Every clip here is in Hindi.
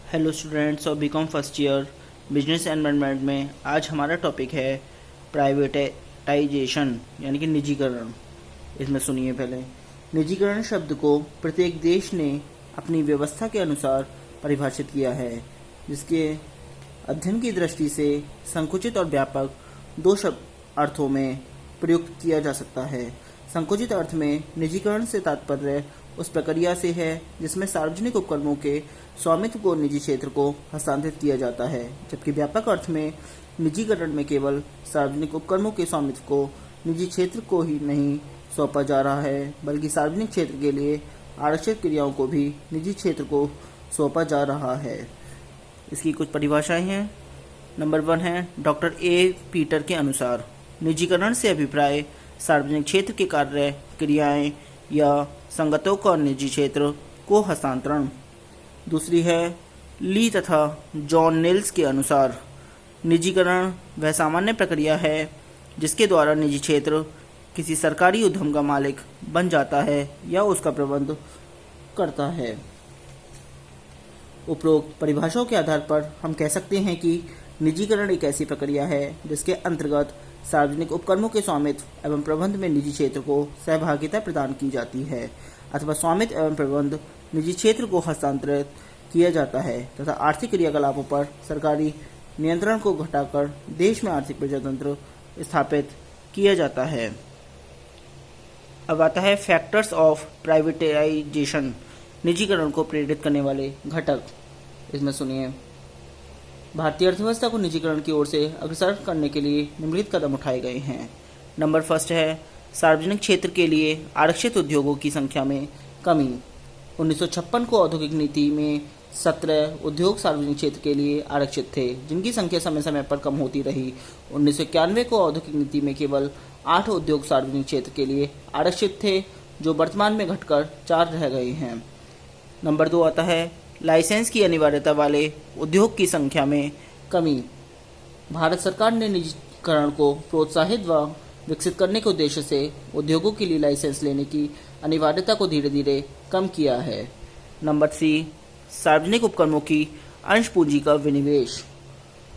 हेलो स्टूडेंट्स और BCom first year business and management में आज हमारा टॉपिक है प्राइवेटाइजेशन यानी कि निजीकरण। इसमें सुनिए पहले। निजीकरण शब्द को प्रत्येक देश ने अपनी व्यवस्था के अनुसार परिभाषित किया है, जिसके अध्ययन की दृष्टि से संकुचित और व्यापक दो शब्द अर्थों में प्रयुक्त किया जा सकता है। संकुचित अर्थ में निजीकरण से तात्पर्य उस प्रक्रिया से है जिसमें सार्वजनिक उपक्रमों के स्वामित्व को निजी क्षेत्र को हस्तांतरित किया जाता है, जबकि व्यापक अर्थ में निजीकरण में केवल सार्वजनिक उपक्रमों के स्वामित्व को निजी क्षेत्र को ही नहीं सौंपा जा रहा है, बल्कि सार्वजनिक क्षेत्र के लिए आरक्षित क्रियाओं को भी निजी क्षेत्र को सौंपा जा रहा है। इसकी कुछ परिभाषाएं हैं। नंबर 1 है डॉक्टर ए पीटर के अनुसार निजीकरण से अभिप्राय सार्वजनिक क्षेत्र के कार्य क्रियाएं या संगतों का निजी क्षेत्र को हस्तांतरण। दूसरी है ली तथा जॉन नेल्स के अनुसार निजीकरण वह सामान्य प्रक्रिया है जिसके द्वारा निजी क्षेत्र किसी सरकारी उद्यम का मालिक बन जाता है या उसका प्रबंध करता है। उपरोक्त परिभाषाओं के आधार पर हम कह सकते हैं कि निजीकरण एक ऐसी प्रक्रिया है जिसके अंतर्गत सार्वजनिक उपक्रमों के स्वामित्व एवं प्रबंध में निजी क्षेत्र को सहभागिता प्रदान की जाती है, अथवा स्वामित्व एवं प्रबंध निजी क्षेत्र को हस्तांतरित किया जाता है तथा आर्थिक क्रियाकलापों पर सरकारी नियंत्रण को घटाकर देश में आर्थिक प्रजातंत्र स्थापित किया जाता है। अब आता है फैक्टर्स ऑफ प्राइवेटाइजेशन, निजीकरण को प्रेरित करने वाले घटक। इसमें सुनिए। भारतीय अर्थव्यवस्था को निजीकरण की ओर से अग्रसर करने के लिए निम्नलिखित कदम उठाए गए हैं। नंबर 1 है सार्वजनिक क्षेत्र के लिए आरक्षित उद्योगों की संख्या में कमी। 1956 को औद्योगिक नीति में 17 उद्योग सार्वजनिक क्षेत्र के लिए आरक्षित थे, जिनकी संख्या समय समय पर कम होती रही। 1991 को औद्योगिक नीति में केवल 8 उद्योग सार्वजनिक क्षेत्र के लिए आरक्षित थे, जो वर्तमान में घटकर 4 रह गए हैं। नंबर 2 आता है लाइसेंस की अनिवार्यता वाले उद्योग की संख्या में कमी। भारत सरकार ने निजीकरण को प्रोत्साहित व विकसित करने के उद्देश्य से उद्योगों के लिए लाइसेंस लेने की अनिवार्यता को धीरे धीरे कम किया है। नंबर 3 सार्वजनिक उपक्रमों की अंश पूंजी का विनिवेश।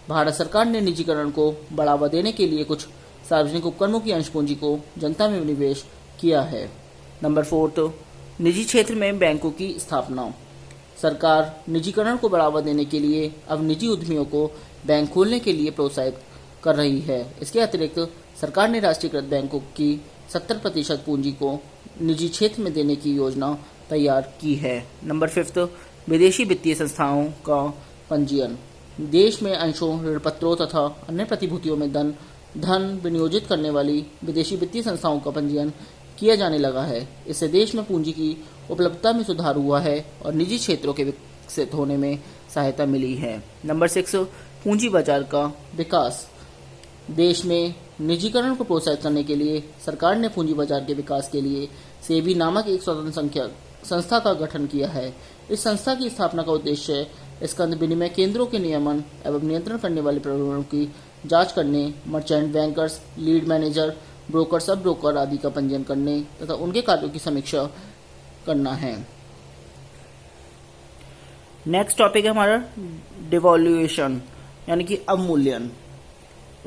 भारत सरकार ने निजीकरण को बढ़ावा देने के लिए कुछ सार्वजनिक उपक्रमों की अंश पूंजी को जनता में विनिवेश किया है। नंबर 4 निजी क्षेत्र में बैंकों की स्थापना। सरकार निजीकरण को बढ़ावा देने के लिए अब निजी उद्यमियों को बैंक खोलने के लिए प्रोत्साहित कर रही है। इसके अतिरिक्त सरकार ने राष्ट्रीयकृत बैंकों की 70% पूंजी को निजी क्षेत्र में देने की योजना तैयार की है। नंबर 5 विदेशी वित्तीय संस्थाओं का पंजीयन। देश में अंशों, ऋण पत्रों तथा अन्य प्रतिभूतियों में धन विनियोजित करने वाली विदेशी वित्तीय संस्थाओं का पंजीयन किया जाने लगा है। इससे देश में पूंजी की उपलब्धता में सुधार हुआ है और निजी क्षेत्रों के विकसित होने में सहायता मिली है। नंबर 6 पूंजी बाजार का विकास। देश में निजीकरण को प्रोत्साहित करने के लिए सरकार ने पूंजी बाजार के विकास के लिए सेबी नामक एक स्वतंत्र संस्था का गठन किया है। इस संस्था की स्थापना का उद्देश्य स्कंद विनिमय केंद्रों के नियमन एवं नियंत्रण करने वाले प्रकरणों की जांच करने, merchant bankers, lead manager, broker, sub broker आदि का पंजीयन करने तथा उनके कार्यों की समीक्षा करना है। नेक्स्ट टॉपिक है हमारा डिवॉल्यूशन यानी कि अवमूल्यन।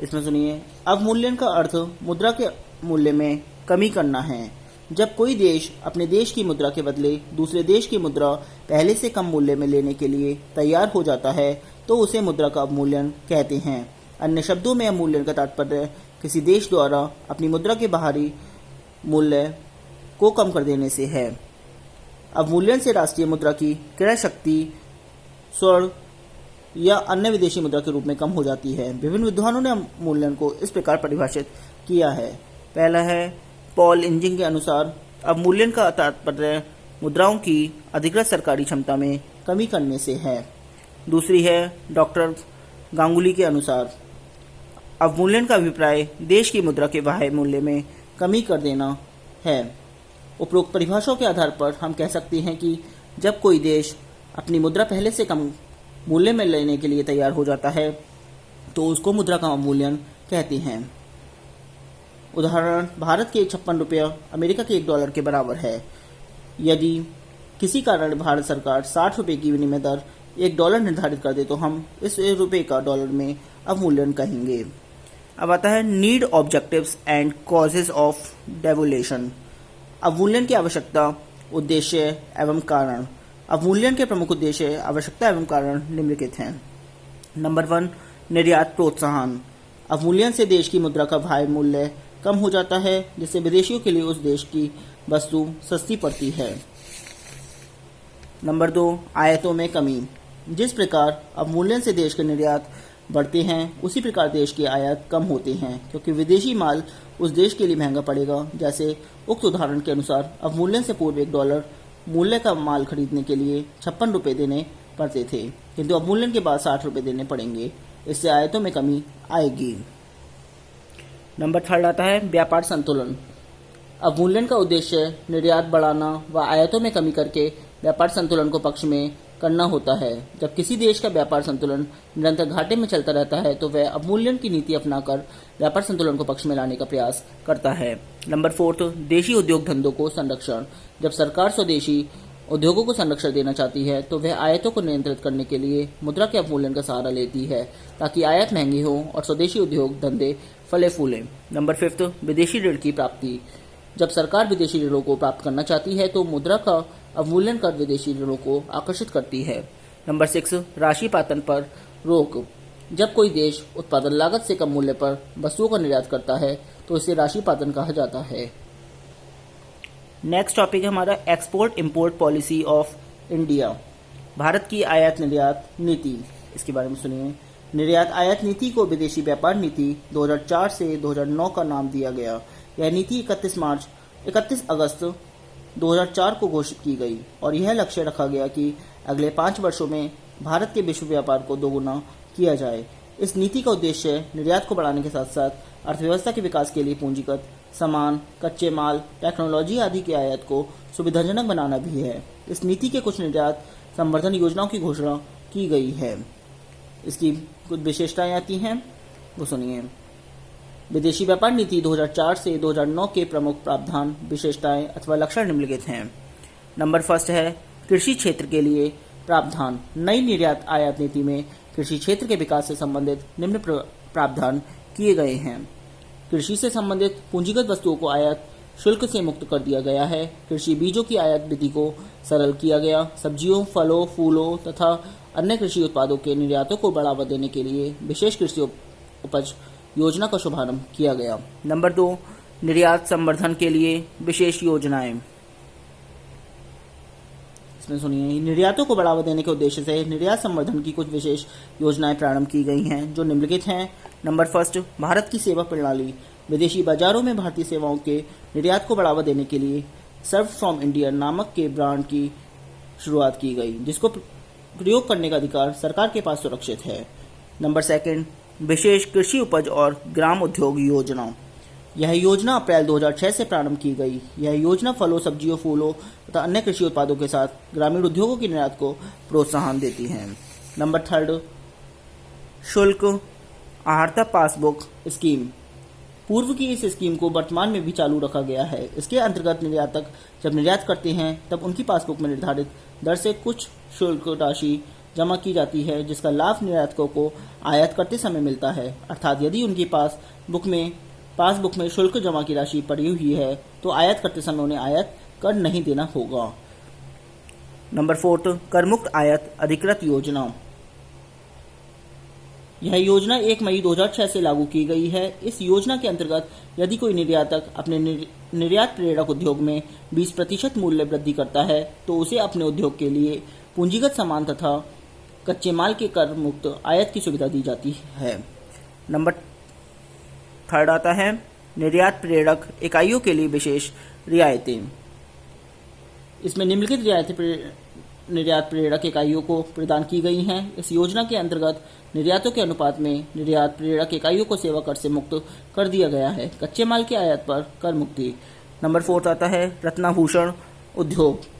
इसमें सुनिए। अवमूल्यन का अर्थ मुद्रा के मूल्य में कमी करना है। जब कोई देश अपने देश की मुद्रा के बदले दूसरे देश की मुद्रा पहले से कम मूल्य में लेने के लिए तैयार हो जाता है तो उसे मुद्रा का अवमूल्यन कहते हैं। अन्य शब्दों में अवमूल्यन का तात्पर्य किसी देश द्वारा अपनी मुद्रा के बाहरी मूल्य को कम कर देने से है। अवमूल्यन से राष्ट्रीय मुद्रा की क्रय शक्ति स्वर्ण या अन्य विदेशी मुद्रा के रूप में कम हो जाती है। विभिन्न विद्वानों ने अवमूल्यन को इस प्रकार परिभाषित किया है। पहला है पॉल इंजिंग के अनुसार अवमूल्यन का तात्पर्य मुद्राओं की अधिकृत सरकारी क्षमता में कमी करने से है। दूसरी है डॉक्टर गांगुली के अनुसार अवमूल्यन का अभिप्राय देश की मुद्रा के बाह्य मूल्य में कमी कर देना है। उपरोक्त परिभाषाओं के आधार पर हम कह सकते हैं कि जब कोई देश अपनी मुद्रा पहले से कम मूल्य में लेने के लिए तैयार हो जाता है तो उसको मुद्रा का अवमूल्यन कहते हैं। उदाहरण, भारत के 56 रुपया अमेरिका के $1 के बराबर है। यदि किसी कारण भारत सरकार 60 रुपये की विनिमय दर $1 निर्धारित कर दे तो हम इस रुपये का डॉलर में अवमूल्यन कहेंगे। अब आता है need, objectives and causes of devolution. अवमूल्यन की आवश्यकता, उद्देश्य एवं कारण। अवमूल्यन के प्रमुख उद्देश्य, आवश्यकता एवं कारण निम्नलिखित हैं। नंबर 1, निर्यात प्रोत्साहन। अवमूल्यन से देश की मुद्रा का भाव मूल्य कम हो जाता है, जिससे विदेशियों के लिए उस देश की वस्तु सस्ती पड़ती है। नंबर 2, आयातों में कमी। जिस प्रकार अवमूल्यन से देश के निर्यात बढ़ते हैं, उसी प्रकार देश की आयात कम होते हैं, क्योंकि विदेशी माल उस देश के लिए महंगा पड़ेगा। जैसे उक्त उदाहरण के अनुसार अवमूल्यन से पूर्व $1 मूल्य का माल खरीदने के लिए 56 रुपये देने पड़ते थे, किंतु अवमूल्यन के बाद 60 रुपये देने पड़ेंगे। इससे आयातों में कमी आएगी। नंबर 3 आता है व्यापार संतुलन। अवमूल्यन का उद्देश्य निर्यात बढ़ाना व आयातों में कमी करके व्यापार संतुलन को पक्ष में करना होता है। जब किसी देश का व्यापार संतुलन निरंतर घाटे में चलता रहता है तो वह अवमूल्यन की नीति अपनाकर व्यापार संतुलन को पक्ष में लाने का प्रयास करता है। नंबर 4, देशी उद्योग धंधों को संरक्षण। जब सरकार स्वदेशी उद्योगों को संरक्षण देना चाहती है तो वह आयातों को नियंत्रित करने के लिए मुद्रा के अवमूल्यन का सहारा लेती है, ताकि आयात महंगी हो और स्वदेशी उद्योग धंधे फले फूले। नंबर 5, विदेशी ऋण की प्राप्ति। जब सरकार विदेशी ऋणों को प्राप्त करना चाहती है तो मुद्रा का अवमूल्यन कर विदेशी ऋणों को आकर्षित करती है। नंबर 6, राशि पातन पर रोक। जब कोई देश उत्पादन लागत से कम मूल्य पर वस्तुओं का निर्यात करता है तो इसे राशि पातन कहा जाता है। नेक्स्ट टॉपिक है हमारा export import policy of India. Bharat की आयात निर्यात नीति, इसके बारे में सुनिए। निर्यात आयात नीति को विदेशी व्यापार नीति 2004 से 2009 का नाम दिया गया। यह नीति 31 अगस्त 2004 को घोषित की गई और यह लक्ष्य रखा गया कि अगले 5 वर्षों में भारत के विश्व व्यापार को दोगुना किया जाए। इस नीति का उद्देश्य निर्यात को बढ़ाने के साथ साथ अर्थव्यवस्था के विकास के लिए पूंजीगत सामान, कच्चे माल, टेक्नोलॉजी आदि की आयात को सुविधाजनक बनाना भी है। इस नीति के कुछ निर्यात संवर्धन योजनाओं की घोषणा की गई है। इसकी कुछ विशेषताएं आती हैं, वो सुनिए। विदेशी व्यापार नीति 2004 से 2009 के प्रमुख प्रावधान, विशेषताएं अथवा लक्षण निम्नलिखित हैं। नंबर 1 है कृषि क्षेत्र के लिए प्रावधान। नई निर्यात आयात नीति में कृषि क्षेत्र के विकास से संबंधित निम्न प्रावधान किए गए हैं। कृषि से संबंधित पूंजीगत वस्तुओं को आयात शुल्क से मुक्त कर दिया गया है। कृषि बीजों की आयात विधि को सरल किया गया। सब्जियों, फलों, फूलों तथा अन्य कृषि उत्पादों के निर्यातों को बढ़ावा देने के लिए विशेष कृषि उपज योजना का शुभारंभ किया गया। नंबर 2, निर्यात संवर्धन के लिए विशेष योजनाएं। इसमें सुनिए, निर्यातों को बढ़ावा देने के उद्देश्य से निर्यात संवर्धन की कुछ विशेष योजनाएं प्रारंभ की गई हैं, जो निम्नलिखित हैं। नंबर 1, भारत की सेवा प्रणाली। विदेशी बाजारों में भारतीय सेवाओं के निर्यात को बढ़ावा देने के लिए सर्व फ्रॉम इंडिया नामक के ब्रांड की शुरुआत की गई, जिसको प्रयोग करने का अधिकार सरकार के पास सुरक्षित है। नंबर 2, विशेष कृषि उपज और ग्राम उद्योग योजना। यह योजना अप्रैल 2006 से प्रारंभ की गई। यह योजना फलों, सब्जियों, फूलों तथा अन्य कृषि उत्पादों के साथ ग्रामीण उद्योगों की निर्यात को प्रोत्साहन देती है। नंबर 3, शुल्क आहारता पासबुक स्कीम। पूर्व की इस स्कीम को वर्तमान में भी चालू रखा गया है। इसके अंतर्गत निर्यातक जब निर्यात करते हैं तब उनकी पासबुक में निर्धारित दर से कुछ शुल्क राशि जमा की जाती है, जिसका लाभ निर्यातकों को आयात करते समय मिलता है। अर्थात यदि उनकी पासबुक में शुल्क जमा की राशि पड़ी हुई है तो आयात करते समय उन्हें आयात कर नहीं देना होगा। नंबर 4, करमुक्त आयात अधिकृत योजना। यह योजना 1 मई 2006 से लागू की गई है। इस योजना के अंतर्गत यदि कोई निर्यातक अपने निर्यात प्रेरक उद्योग में 20% मूल्य वृद्धि करता है तो उसे अपने उद्योग के लिए पूंजीगत सामान तथा कच्चे माल के कर मुक्त आयात की सुविधा दी जाती है। नंबर 3 आता है निर्यात प्रेरक इकाइयों के लिए विशेष रियायतें। इसमें निम्नलिखित रियायतें निर्यात प्रेरक इकाइयों को प्रदान की गई हैं। इस योजना के अंतर्गत निर्यातों के अनुपात में निर्यात प्रेरक इकाइयों को सेवा कर से मुक्त कर दिया गया है। कच्चे माल की आयात पर कर मुक्ति। नंबर 4 आता है रत्नाभूषण उद्योग।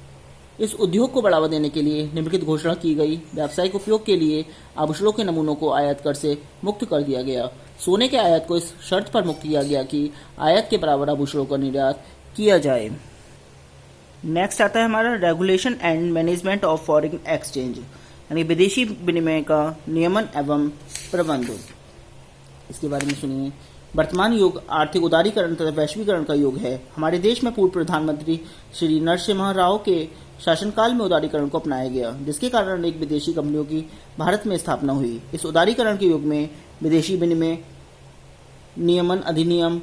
इस उद्योग को बढ़ावा देने के लिए निम्नलिखित घोषणा की गई। व्यावसायिक उपयोग के लिए आभूषणों के नमूनों को आयात कर से मुक्त कर दिया गया। सोने के आयात को इस शर्त पर मुक्त किया गया कि आयात के बराबर आभूषणों का निर्यात किया जाए। नेक्स्ट आता है हमारा regulation and management of foreign exchange, यानी विदेशी विनिमय का नियमन एवं प्रबंध। इसके बारे में सुनिए। वर्तमान युग आर्थिक उदारीकरण तथा वैश्वीकरण का युग है। हमारे देश में पूर्व प्रधानमंत्री श्री नरसिम्हा राव के शासनकाल में उदारीकरण को अपनाया गया, जिसके कारण अनेक विदेशी कंपनियों की भारत में स्थापना हुई। इस उदारीकरण के युग में विदेशी विनिमय नियमन अधिनियम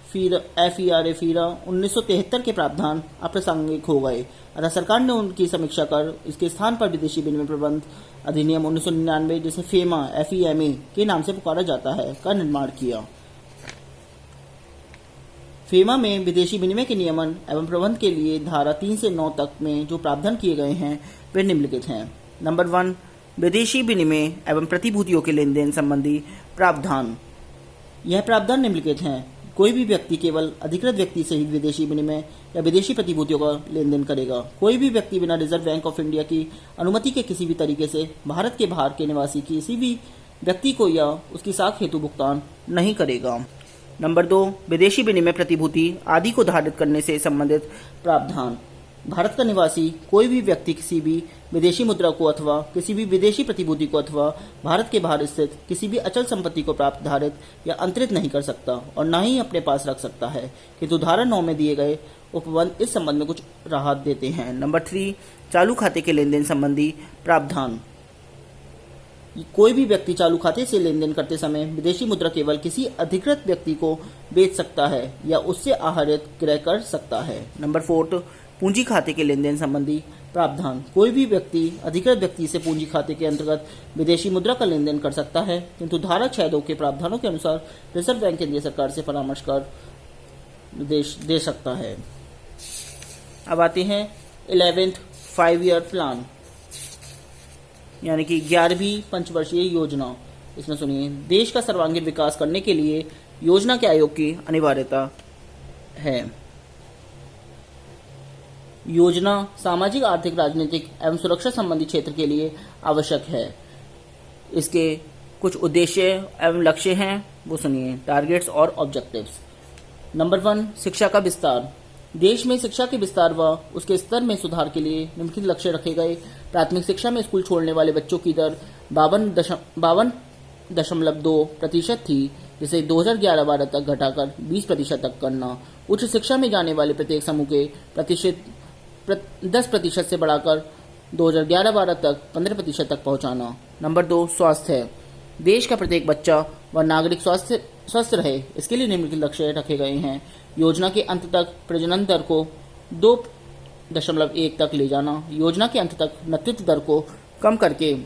FERA 1973 के प्रावधान अप्रासंगिक हो गए, अतः सरकार ने उनकी समीक्षा कर इसके स्थान पर विदेशी विनिमय प्रबंध अधिनियम 1999, जिसे FEMA के नाम से पुकारा जाता है, का निर्माण किया। फेमा में विदेशी विनिमय के नियमन एवं प्रबंध के लिए धारा 3 से 9 तक में जो प्रावधान किए गए हैं वे निम्नलिखित हैं। नंबर 1, विदेशी विनिमय एवं प्रतिभूतियों के लेन देन संबंधी प्रावधान। यह प्रावधान निम्नलिखित हैं। कोई भी व्यक्ति केवल अधिकृत व्यक्ति से ही विदेशी विनिमय या विदेशी प्रतिभूतियों का लेन देन करेगा। कोई भी व्यक्ति बिना रिजर्व बैंक ऑफ इंडिया की अनुमति के किसी भी तरीके से भारत के बाहर के निवासी किसी भी व्यक्ति को या उसकी साख हेतु भुगतान नहीं करेगा। नंबर 2, विदेशी विनिमय प्रतिभूति आदि को धारित करने से संबंधित प्रावधान। भारत का निवासी कोई भी व्यक्ति किसी भी विदेशी मुद्रा को अथवा किसी भी विदेशी प्रतिभूति को अथवा भारत के बाहर स्थित किसी भी अचल संपत्ति को प्राप्त, धारित या अंतरित नहीं कर सकता और न ही अपने पास रख सकता है, किंतु धारा 9 में दिए गए उपबंध इस संबंध में कुछ राहत देते हैं। नंबर 3, चालू खाते के लेन देन संबंधी प्रावधान। कोई भी व्यक्ति चालू खाते से लेन देन करते समय विदेशी मुद्रा केवल किसी अधिकृत व्यक्ति को बेच सकता है या उससे आहरित क्रय कर सकता है। नंबर 4, पूंजी खाते के लेन देन संबंधी प्रावधान। कोई भी व्यक्ति अधिकृत व्यक्ति से पूंजी खाते के अंतर्गत विदेशी मुद्रा का लेन देन कर सकता है, किंतु धारा 6(2) के प्रावधानों के अनुसार रिजर्व बैंक केंद्रीय सरकार से परामर्श कर निर्देश दे सकता है। अब आते हैं 11th 5-year प्लान, यानी कि 11वीं पंचवर्षीय योजना। इसमें सुनिए। देश का सर्वांगीण विकास करने के लिए योजना के आयोग की अनिवार्यता है। योजना सामाजिक, आर्थिक, राजनीतिक एवं सुरक्षा संबंधी क्षेत्र के लिए आवश्यक है। इसके कुछ उद्देश्य एवं लक्ष्य हैं, वो सुनिए। टारगेट्स और ऑब्जेक्टिव्स। नंबर 1, शिक्षा का विस्तार। देश में शिक्षा के विस्तार व उसके स्तर में सुधार के लिए निम्नलिखित लक्ष्य रखे गए। प्राथमिक शिक्षा में स्कूल छोड़ने वाले बच्चों की दर 52.2% थी, जिसे 2011-12 तक घटाकर 20% तक करना। उच्च शिक्षा में जाने वाले प्रत्येक समूह के 10% से बढ़ाकर 2011-12 तक 15% तक पहुंचाना। नंबर 2, स्वास्थ्य। देश का प्रत्येक बच्चा व नागरिक स्वस्थ रहे, इसके लिए निम्नलिखित लक्ष्य रखे गए हैं। योजना के अंत तक प्रजनन दर को 2.1 तक ले जाना। योजना के अंत तक मृत्यु दर को कम करके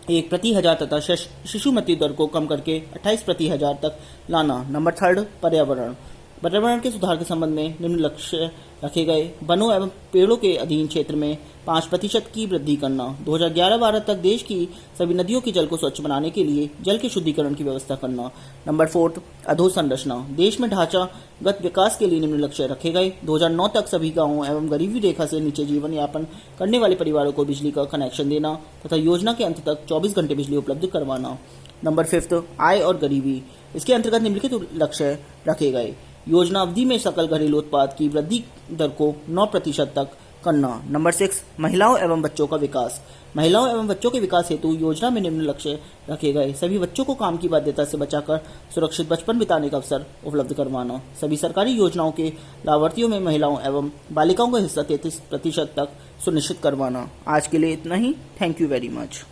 1 प्रति हजार तथा शिशु मृत्यु दर को कम करके 28 प्रति हजार तक लाना। नंबर 3, पर्यावरण। पर्यावरण के सुधार के संबंध में निम्न लक्ष्य रखे गए। वनों एवं पेड़ों के अधीन क्षेत्र में 5% की वृद्धि करना। 2011-12 तक देश की सभी नदियों के जल को स्वच्छ बनाने के लिए जल के शुद्धिकरण की व्यवस्था करना। नंबर 4, अधोसंरचना। देश में ढांचागत विकास के लिए निम्न लक्ष्य रखे गए। 2009 तक सभी गांवों एवं गरीबी रेखा से नीचे जीवन यापन करने वाले परिवारों को बिजली का कनेक्शन देना तथा योजना के अंत तक 24 घंटे बिजली उपलब्ध करवाना। नंबर 5, आय और गरीबी। इसके अंतर्गत निम्नलिखित लक्ष्य रखे गए। योजना अवधि में सकल घरेलू उत्पाद की वृद्धि दर को 9% तक करना। नंबर 6, महिलाओं एवं बच्चों का विकास। महिलाओं एवं बच्चों के विकास हेतु योजना में निम्न लक्ष्य रखे गए। सभी बच्चों को काम की बाध्यता से बचाकर सुरक्षित बचपन बिताने का अवसर उपलब्ध करवाना। सभी सरकारी योजनाओं के लाभार्थियों में महिलाओं एवं बालिकाओं का हिस्सा 33% तक सुनिश्चित करवाना। आज के लिए इतना ही। Thank you very much.